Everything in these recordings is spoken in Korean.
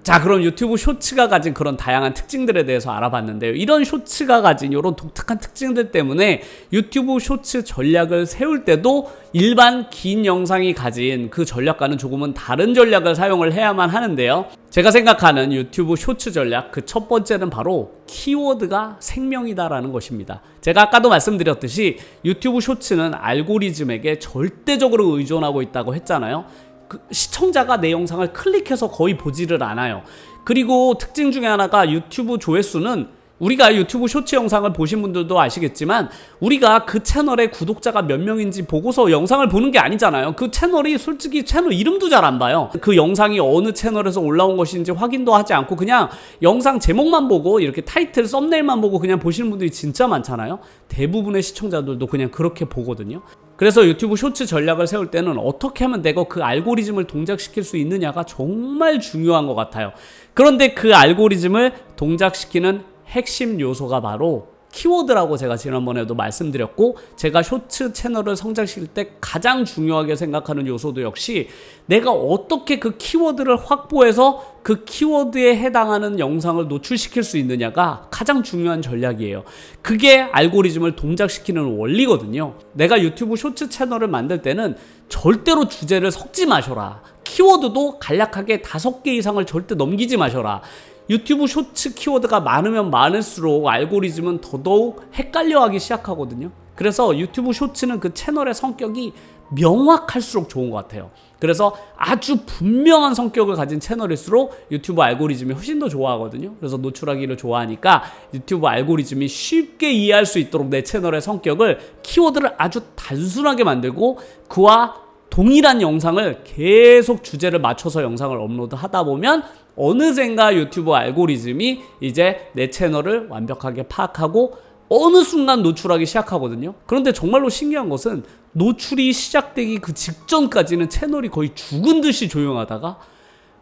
자, 그럼 유튜브 쇼츠가 가진 그런 다양한 특징들에 대해서 알아봤는데요. 이런 쇼츠가 가진 이런 독특한 특징들 때문에 유튜브 쇼츠 전략을 세울 때도 일반 긴 영상이 가진 그 전략과는 조금은 다른 전략을 사용을 해야만 하는데요. 제가 생각하는 유튜브 쇼츠 전략, 그 첫 번째는 바로 키워드가 생명이다라는 것입니다. 제가 아까도 말씀드렸듯이 유튜브 쇼츠는 알고리즘에게 절대적으로 의존하고 있다고 했잖아요. 시청자가 내 영상을 클릭해서 거의 보지를 않아요. 그리고 특징 중에 하나가 유튜브 조회수는, 우리가 유튜브 쇼츠 영상을 보신 분들도 아시겠지만 우리가 그 채널의 구독자가 몇 명인지 보고서 영상을 보는 게 아니잖아요. 그 채널이 솔직히 채널 이름도 잘 안 봐요. 그 영상이 어느 채널에서 올라온 것인지 확인도 하지 않고 그냥 영상 제목만 보고 이렇게 타이틀, 썸네일만 보고 그냥 보시는 분들이 진짜 많잖아요. 대부분의 시청자들도 그냥 그렇게 보거든요. 그래서 유튜브 쇼츠 전략을 세울 때는 어떻게 하면 내가 그 알고리즘을 동작시킬 수 있느냐가 정말 중요한 것 같아요. 그런데 그 알고리즘을 동작시키는 핵심 요소가 바로 키워드라고 제가 지난번에도 말씀드렸고, 제가 쇼츠 채널을 성장시킬 때 가장 중요하게 생각하는 요소도 역시 내가 어떻게 그 키워드를 확보해서 그 키워드에 해당하는 영상을 노출시킬 수 있느냐가 가장 중요한 전략이에요. 그게 알고리즘을 동작시키는 원리거든요. 내가 유튜브 쇼츠 채널을 만들 때는 절대로 주제를 섞지 마셔라. 키워드도 간략하게 5개 이상을 절대 넘기지 마셔라. 유튜브 쇼츠 키워드가 많으면 많을수록 알고리즘은 더더욱 헷갈려하기 시작하거든요. 그래서 유튜브 쇼츠는 그 채널의 성격이 명확할수록 좋은 것 같아요. 그래서 아주 분명한 성격을 가진 채널일수록 유튜브 알고리즘이 훨씬 더 좋아하거든요. 그래서 노출하기를 좋아하니까 유튜브 알고리즘이 쉽게 이해할 수 있도록 내 채널의 성격을, 키워드를 아주 단순하게 만들고 그와 동일한 영상을 계속 주제를 맞춰서 영상을 업로드 하다 보면 어느샌가 유튜브 알고리즘이 이제 내 채널을 완벽하게 파악하고 어느 순간 노출하기 시작하거든요. 그런데 정말로 신기한 것은 노출이 시작되기 그 직전까지는 채널이 거의 죽은 듯이 조용하다가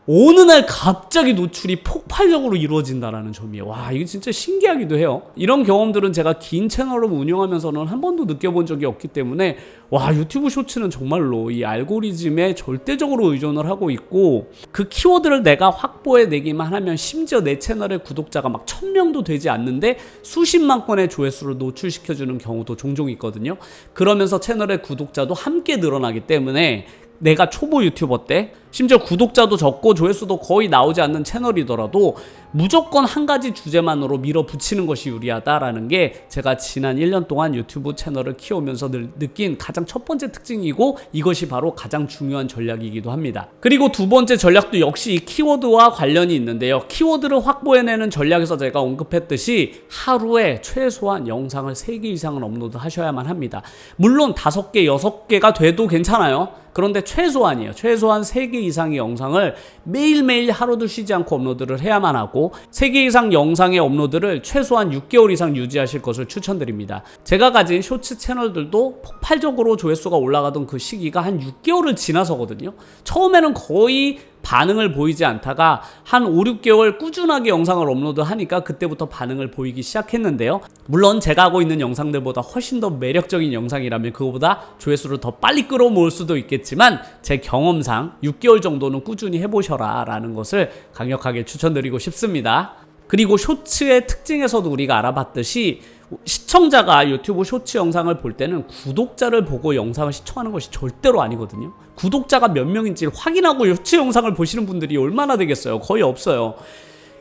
어느 날 갑자기 노출이 폭발적으로 이루어진다는 점이에요. 와, 이게 진짜 신기하기도 해요. 이런 경험들은 제가 긴 채널을 운영하면서는 한 번도 느껴본 적이 없기 때문에 와, 유튜브 쇼츠는 정말로 이 알고리즘에 절대적으로 의존을 하고 있고, 그 키워드를 내가 확보해내기만 하면 심지어 내 채널의 구독자가 막 1000명도 되지 않는데 수십만 건의 조회수를 노출시켜주는 경우도 종종 있거든요. 그러면서 채널의 구독자도 함께 늘어나기 때문에 내가 초보 유튜버 때 심지어 구독자도 적고 조회수도 거의 나오지 않는 채널이더라도 무조건 한 가지 주제만으로 밀어붙이는 것이 유리하다라는 게 제가 지난 1년 동안 유튜브 채널을 키우면서 느낀 가장 첫 번째 특징이고, 이것이 바로 가장 중요한 전략이기도 합니다. 그리고 두 번째 전략도 역시 이 키워드와 관련이 있는데요. 키워드를 확보해내는 전략에서 제가 언급했듯이 하루에 최소한 영상을 3개 이상은 업로드 하셔야만 합니다. 물론 5개, 6개가 돼도 괜찮아요. 그런데 최소한이에요. 최소한 3개 이상의 영상을 매일매일 하루도 쉬지 않고 업로드를 해야만 하고, 3개 이상 영상의 업로드를 최소한 6개월 이상 유지하실 것을 추천드립니다. 제가 가진 쇼츠 채널들도 폭발적으로 조회수가 올라가던 그 시기가 한 6개월을 지나서거든요. 처음에는 거의 반응을 보이지 않다가 한 5, 6개월 꾸준하게 영상을 업로드하니까 그때부터 반응을 보이기 시작했는데요. 물론 제가 하고 있는 영상들보다 훨씬 더 매력적인 영상이라면 그거보다 조회수를 더 빨리 끌어모을 수도 있겠지만, 제 경험상 6개월 정도는 꾸준히 해보셔라 라는 것을 강력하게 추천드리고 싶습니다. 그리고 쇼츠의 특징에서도 우리가 알아봤듯이 시청자가 유튜브 쇼츠 영상을 볼 때는 구독자를 보고 영상을 시청하는 것이 절대로 아니거든요. 구독자가 몇 명인지를 확인하고 쇼츠 영상을 보시는 분들이 얼마나 되겠어요? 거의 없어요.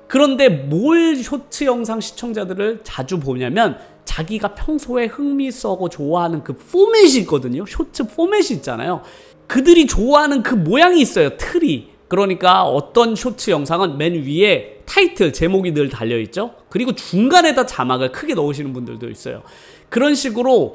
그런데 뭘 쇼츠 영상 시청자들을 자주 보냐면 자기가 평소에 흥미있어하고 좋아하는 그 포맷이 있거든요. 쇼츠 포맷이 있잖아요. 그들이 좋아하는 그 모양이 있어요. 틀이. 그러니까 어떤 쇼츠 영상은 맨 위에 타이틀, 제목이 늘 달려있죠. 그리고 중간에다 자막을 크게 넣으시는 분들도 있어요. 그런 식으로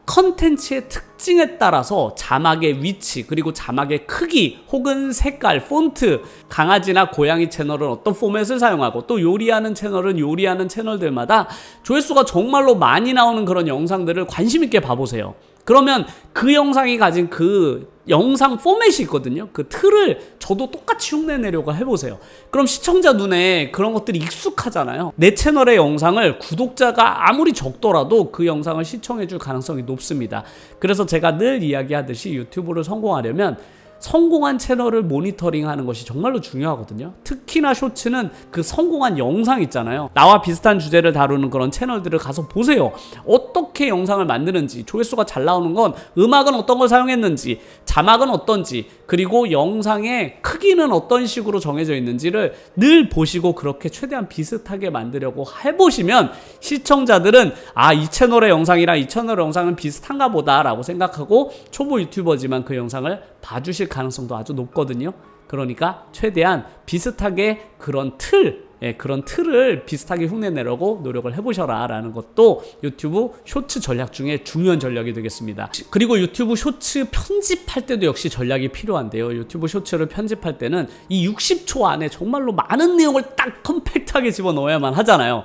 컨텐츠의 특징에 따라서 자막의 위치, 그리고 자막의 크기 혹은 색깔, 폰트, 강아지나 고양이 채널은 어떤 포맷을 사용하고 또 요리하는 채널은 요리하는 채널들마다 조회수가 정말로 많이 나오는 그런 영상들을 관심 있게 봐보세요. 그러면 그 영상이 가진 그 영상 포맷이 있거든요. 그 틀을 저도 똑같이 흉내내려고 해보세요. 그럼 시청자 눈에 그런 것들이 익숙하잖아요. 내 채널의 영상을 구독자가 아무리 적더라도 그 영상을 시청해줄 가능성이 높습니다. 그래서 제가 늘 이야기하듯이 유튜브를 성공하려면 성공한 채널을 모니터링하는 것이 정말로 중요하거든요. 특히나 쇼츠는 그 성공한 영상 있잖아요. 나와 비슷한 주제를 다루는 그런 채널들을 가서 보세요. 어떻게 영상을 만드는지, 조회수가 잘 나오는 건 음악은 어떤 걸 사용했는지, 자막은 어떤지, 그리고 영상의 크기는 어떤 식으로 정해져 있는지를 늘 보시고 그렇게 최대한 비슷하게 만들려고 해보시면 시청자들은 이 채널의 영상이랑 이 채널의 영상은 비슷한가 보다 라고 생각하고 초보 유튜버지만 그 영상을 봐주실 가능성도 아주 높거든요. 그러니까 최대한 비슷하게 그런 틀을 비슷하게 흉내내려고 노력을 해보셔라 라는 것도 유튜브 쇼츠 전략 중에 중요한 전략이 되겠습니다. 그리고 유튜브 쇼츠 편집할 때도 역시 전략이 필요한데요. 유튜브 쇼츠를 편집할 때는 이 60초 안에 정말로 많은 내용을 딱 컴팩트하게 집어넣어야만 하잖아요.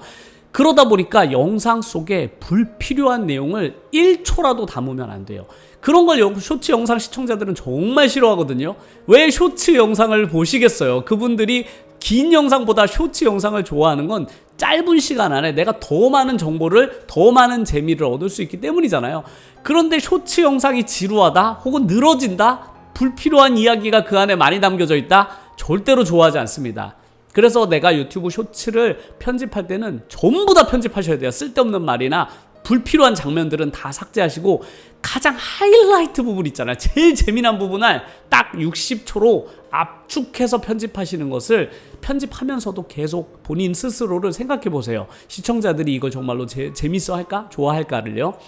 그러다 보니까 영상 속에 불필요한 내용을 1초라도 담으면 안 돼요. 그런 걸 쇼츠 영상 시청자들은 정말 싫어하거든요. 왜 쇼츠 영상을 보시겠어요? 그분들이 긴 영상보다 쇼츠 영상을 좋아하는 건 짧은 시간 안에 내가 더 많은 정보를, 더 많은 재미를 얻을 수 있기 때문이잖아요. 그런데 쇼츠 영상이 지루하다 혹은 늘어진다, 불필요한 이야기가 그 안에 많이 담겨져 있다, 절대로 좋아하지 않습니다. 그래서 내가 유튜브 쇼츠를 편집할 때는 전부 다 편집하셔야 돼요. 쓸데없는 말이나 불필요한 장면들은 다 삭제하시고 가장 하이라이트 부분 있잖아요. 제일 재미난 부분을 딱 60초로 압축해서 편집하시는 것을 편집하면서도 계속 본인 스스로를 생각해 보세요. 시청자들이 이걸 정말로 재밌어 할까? 좋아할까를요.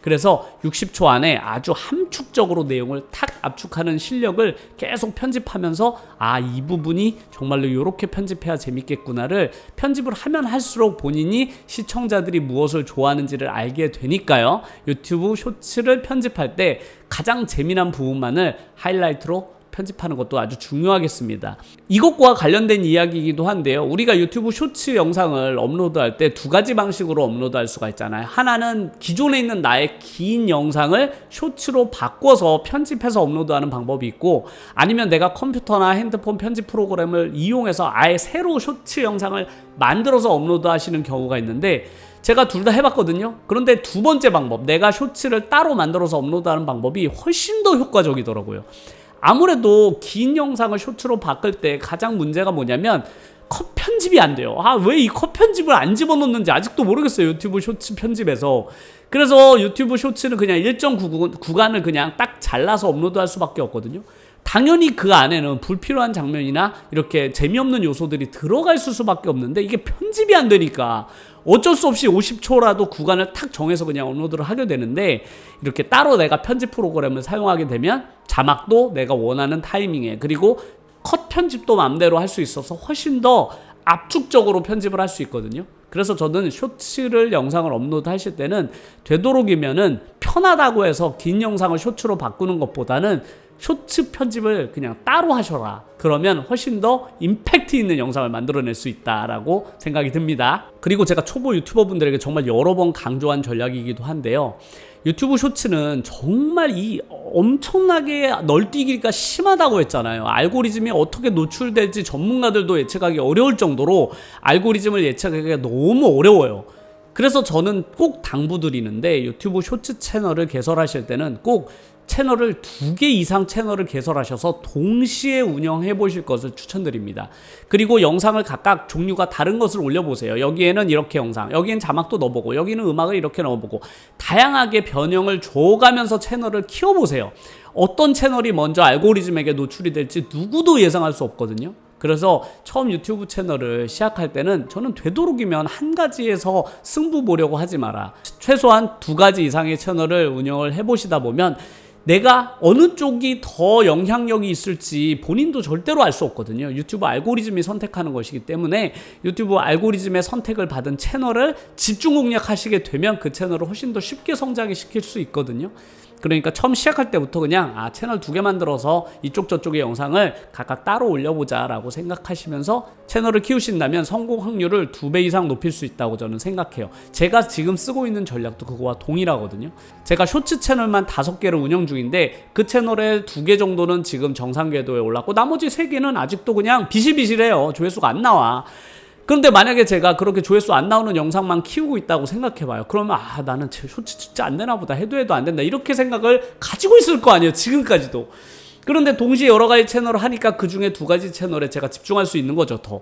그래서 60초 안에 아주 함축적으로 내용을 탁 압축하는 실력을 계속 편집하면서 이 부분이 정말로 이렇게 편집해야 재밌겠구나를 편집을 하면 할수록 본인이 시청자들이 무엇을 좋아하는지를 알게 되니까요. 유튜브 쇼츠를 편집할 때 가장 재미난 부분만을 하이라이트로 편집하는 것도 아주 중요하겠습니다. 이것과 관련된 이야기이기도 한데요. 우리가 유튜브 쇼츠 영상을 업로드할 때 두 가지 방식으로 업로드할 수가 있잖아요. 하나는 기존에 있는 나의 긴 영상을 쇼츠로 바꿔서 편집해서 업로드하는 방법이 있고, 아니면 내가 컴퓨터나 핸드폰 편집 프로그램을 이용해서 아예 새로 쇼츠 영상을 만들어서 업로드하시는 경우가 있는데, 제가 둘 다 해봤거든요. 그런데 두 번째 방법, 내가 쇼츠를 따로 만들어서 업로드하는 방법이 훨씬 더 효과적이더라고요. 아무래도 긴 영상을 쇼츠로 바꿀 때 가장 문제가 뭐냐면 컷 편집이 안 돼요. 왜 이 컷 편집을 안 집어넣는지 아직도 모르겠어요. 유튜브 쇼츠 편집에서. 그래서 유튜브 쇼츠는 그냥 일정 구간을 그냥 딱 잘라서 업로드할 수밖에 없거든요. 당연히 그 안에는 불필요한 장면이나 이렇게 재미없는 요소들이 들어갈 수밖에 없는데 이게 편집이 안 되니까 어쩔 수 없이 50초라도 구간을 탁 정해서 그냥 업로드를 하게 되는데, 이렇게 따로 내가 편집 프로그램을 사용하게 되면 자막도 내가 원하는 타이밍에, 그리고 컷 편집도 마음대로 할 수 있어서 훨씬 더 압축적으로 편집을 할 수 있거든요. 그래서 저는 쇼츠를 영상을 업로드 하실 때는 되도록이면은 편하다고 해서 긴 영상을 쇼츠로 바꾸는 것보다는 쇼츠 편집을 그냥 따로 하셔라. 그러면 훨씬 더 임팩트 있는 영상을 만들어낼 수 있다라고 생각이 듭니다. 그리고 제가 초보 유튜버 분들에게 정말 여러 번 강조한 전략이기도 한데요. 유튜브 쇼츠는 정말 이 엄청나게 널뛰기가 심하다고 했잖아요. 알고리즘이 어떻게 노출될지 전문가들도 예측하기 어려울 정도로 알고리즘을 예측하기가 너무 어려워요. 그래서 저는 꼭 당부드리는데, 유튜브 쇼츠 채널을 개설하실 때는 꼭 채널을 2개 이상 채널을 개설하셔서 동시에 운영해 보실 것을 추천드립니다. 그리고 영상을 각각 종류가 다른 것을 올려보세요. 여기에는 이렇게 영상, 여기엔 자막도 넣어보고, 여기는 음악을 이렇게 넣어보고, 다양하게 변형을 줘가면서 채널을 키워보세요. 어떤 채널이 먼저 알고리즘에게 노출이 될지 누구도 예상할 수 없거든요. 그래서 처음 유튜브 채널을 시작할 때는 저는 되도록이면 한 가지에서 승부 보려고 하지 마라. 최소한 2가지 이상의 채널을 운영을 해보시다 보면 내가 어느 쪽이 더 영향력이 있을지 본인도 절대로 알 수 없거든요. 유튜브 알고리즘이 선택하는 것이기 때문에 유튜브 알고리즘의 선택을 받은 채널을 집중 공략하시게 되면 그 채널을 훨씬 더 쉽게 성장시킬 수 있거든요. 그러니까 처음 시작할 때부터 그냥 채널 2개 만들어서 이쪽 저쪽의 영상을 각각 따로 올려보자 라고 생각하시면서 채널을 키우신다면 성공 확률을 2배 이상 높일 수 있다고 저는 생각해요. 제가 지금 쓰고 있는 전략도 그거와 동일하거든요. 제가 쇼츠 채널만 5개를 운영 중인데 그 채널에 2개 정도는 지금 정상 궤도에 올랐고 나머지 3개는 아직도 그냥 비실비실해요. 조회수가 안 나와. 그런데 만약에 제가 그렇게 조회수 안 나오는 영상만 키우고 있다고 생각해봐요. 그러면 나는 쇼츠 진짜 안 되나 보다, 해도 안 된다, 이렇게 생각을 가지고 있을 거 아니에요, 지금까지도. 그런데 동시에 여러 가지 채널을 하니까 그 중에 두 가지 채널에 제가 집중할 수 있는 거죠. 더.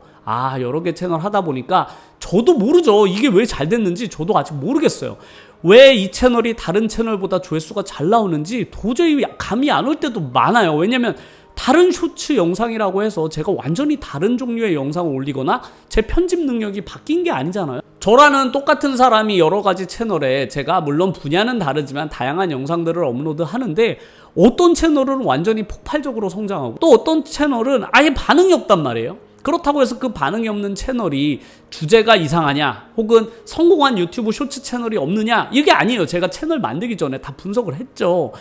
여러 개 채널 하다 보니까 저도 모르죠. 이게 왜 잘 됐는지 저도 아직 모르겠어요. 왜 이 채널이 다른 채널보다 조회수가 잘 나오는지 도저히 감이 안 올 때도 많아요. 왜냐면 다른 쇼츠 영상이라고 해서 제가 완전히 다른 종류의 영상을 올리거나 제 편집 능력이 바뀐 게 아니잖아요. 저라는 똑같은 사람이 여러 가지 채널에 제가 물론 분야는 다르지만 다양한 영상들을 업로드 하는데 어떤 채널은 완전히 폭발적으로 성장하고 또 어떤 채널은 아예 반응이 없단 말이에요. 그렇다고 해서 그 반응이 없는 채널이 주제가 이상하냐 혹은 성공한 유튜브 쇼츠 채널이 없느냐 이게 아니에요. 제가 채널 만들기 전에 다 분석을 했죠.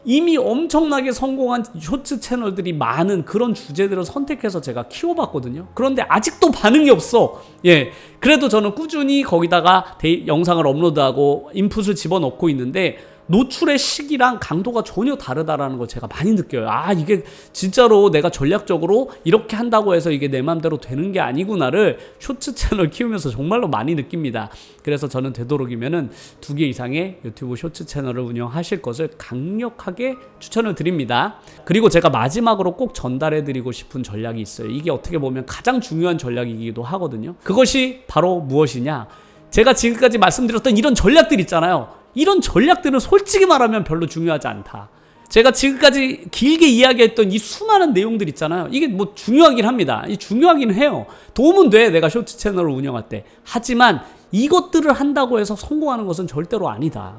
이미 엄청나게 성공한 쇼츠 채널들이 많은 그런 주제들을 선택해서 제가 키워봤거든요. 그런데 아직도 반응이 없어. 그래도 저는 꾸준히 거기다가 영상을 업로드하고 인풋을 집어넣고 있는데 노출의 시기랑 강도가 전혀 다르다라는 걸 제가 많이 느껴요. 이게 진짜로 내가 전략적으로 이렇게 한다고 해서 이게 내 맘대로 되는 게 아니구나를 쇼츠 채널 키우면서 정말로 많이 느낍니다. 그래서 저는 되도록이면은 2개 이상의 유튜브 쇼츠 채널을 운영하실 것을 강력하게 추천을 드립니다. 그리고 제가 마지막으로 꼭 전달해 드리고 싶은 전략이 있어요. 이게 어떻게 보면 가장 중요한 전략이기도 하거든요. 그것이 바로 무엇이냐? 제가 지금까지 말씀드렸던 이런 전략들 있잖아요. 이런 전략들은 솔직히 말하면 별로 중요하지 않다. 제가 지금까지 길게 이야기했던 이 수많은 내용들 있잖아요. 이게 뭐 중요하긴 합니다. 중요하긴 해요. 도움은 돼, 내가 쇼츠 채널을 운영할 때. 하지만 이것들을 한다고 해서 성공하는 것은 절대로 아니다.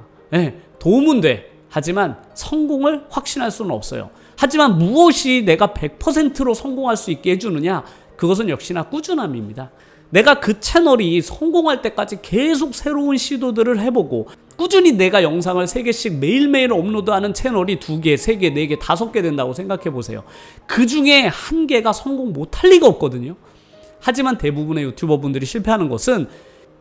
도움은 돼. 하지만 성공을 확신할 수는 없어요. 하지만 무엇이 내가 100%로 성공할 수 있게 해주느냐? 그것은 역시나 꾸준함입니다. 내가 그 채널이 성공할 때까지 계속 새로운 시도들을 해보고 꾸준히 내가 영상을 3개씩 매일매일 업로드하는 채널이 2개, 3개, 4개, 5개 된다고 생각해보세요. 그 중에 1개가 성공 못할 리가 없거든요. 하지만 대부분의 유튜버분들이 실패하는 것은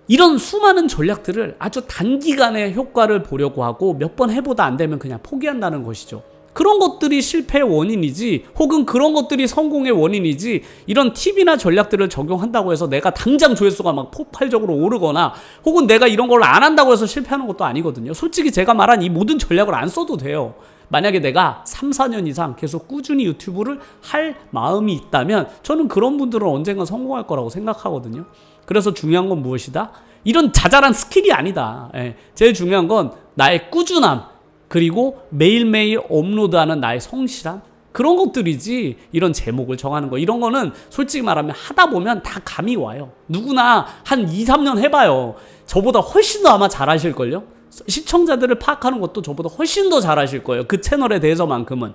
이런 수많은 전략들을 아주 단기간에 효과를 보려고 하고 몇 번 해보다 안 되면 그냥 포기한다는 것이죠. 그런 것들이 실패의 원인이지 혹은 그런 것들이 성공의 원인이지 이런 팁이나 전략들을 적용한다고 해서 내가 당장 조회수가 막 폭발적으로 오르거나 혹은 내가 이런 걸 안 한다고 해서 실패하는 것도 아니거든요. 솔직히 제가 말한 이 모든 전략을 안 써도 돼요. 만약에 내가 3, 4년 이상 계속 꾸준히 유튜브를 할 마음이 있다면 저는 그런 분들은 언젠가 성공할 거라고 생각하거든요. 그래서 중요한 건 무엇이다? 이런 자잘한 스킬이 아니다. 제일 중요한 건 나의 꾸준함 그리고 매일매일 업로드하는 나의 성실함 그런 것들이지 이런 제목을 정하는 거 이런 거는 솔직히 말하면 하다 보면 다 감이 와요. 누구나 한 2, 3년 해봐요. 저보다 훨씬 더 아마 잘하실걸요. 시청자들을 파악하는 것도 저보다 훨씬 더 잘하실 거예요. 그 채널에 대해서만큼은.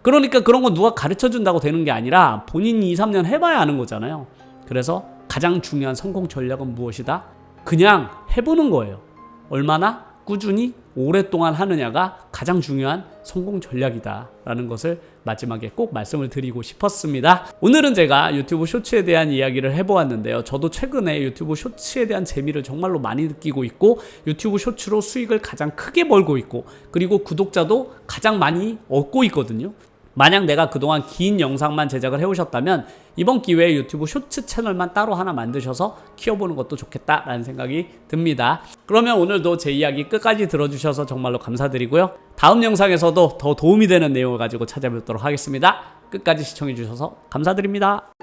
그러니까 그런 거 누가 가르쳐준다고 되는 게 아니라 본인이 2, 3년 해봐야 아는 거잖아요. 그래서 가장 중요한 성공 전략은 무엇이다? 그냥 해보는 거예요. 얼마나 꾸준히 오랫동안 하느냐가 가장 중요한 성공 전략이다 라는 것을 마지막에 꼭 말씀을 드리고 싶었습니다. 오늘은 제가 유튜브 쇼츠에 대한 이야기를 해보았는데요. 저도 최근에 유튜브 쇼츠에 대한 재미를 정말로 많이 느끼고 있고 유튜브 쇼츠로 수익을 가장 크게 벌고 있고 그리고 구독자도 가장 많이 얻고 있거든요. 만약 내가 그동안 긴 영상만 제작을 해오셨다면 이번 기회에 유튜브 쇼츠 채널만 따로 하나 만드셔서 키워보는 것도 좋겠다라는 생각이 듭니다. 그러면 오늘도 제 이야기 끝까지 들어주셔서 정말로 감사드리고요. 다음 영상에서도 더 도움이 되는 내용을 가지고 찾아뵙도록 하겠습니다. 끝까지 시청해주셔서 감사드립니다.